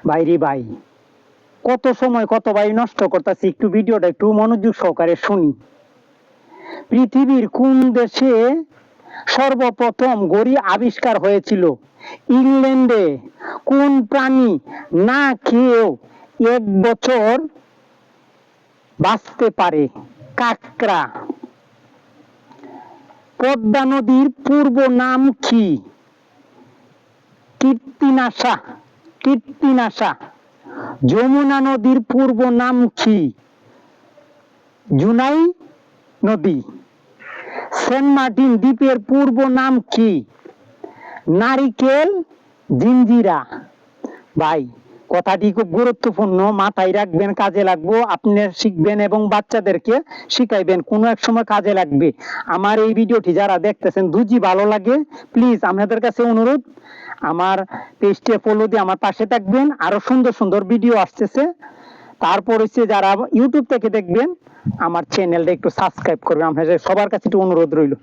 ভাইরে ভাই, কত সময় কত ভাই নষ্ট করতেছি, একটু ভিডিওটা একটু মনোযোগ সহকারে শুনি। পৃথিবীর কোন দেশে সর্বপ্রথম ঘড়ি আবিষ্কার হয়েছিল? ইংল্যান্ডে। কোন প্রাণী না খেয়েও 1 বছর বাঁচতে পারে? কাকড়া। পদ্মা নদীর পূর্ব নাম কি? কীর্তিনাশা। কীর্তিনাশা। যমুনা নদীর পূর্ব নাম কি? জুনাই নদী। সেন্ট মার্টিন দ্বীপের পূর্ব নাম কি? নারিকেল জিঞ্জিরা। ভাই, কথাটি খুব গুরুত্বপূর্ণ, মাথায় রাখবেন, কাজে লাগবো। আপনি শিখবেন এবং বাচ্চাদেরকে শিখাইবেন, কোনো এক সময় কাজে লাগবে। আমার এই ভিডিওটি যারা দেখতেছেন যদি ভালো লাগে, প্লিজ আপনাদের কাছে অনুরোধ, আমার পেজটি ফলো দিয়ে আমার পাশে থাকবেন। আরো সুন্দর সুন্দর ভিডিও আসতেছে। তারপর হচ্ছে যারা ইউটিউব থেকে দেখবেন, আমার চ্যানেলটা একটু সাবস্ক্রাইব করবেন। আপনাদের সবার কাছে একটু অনুরোধ রইল।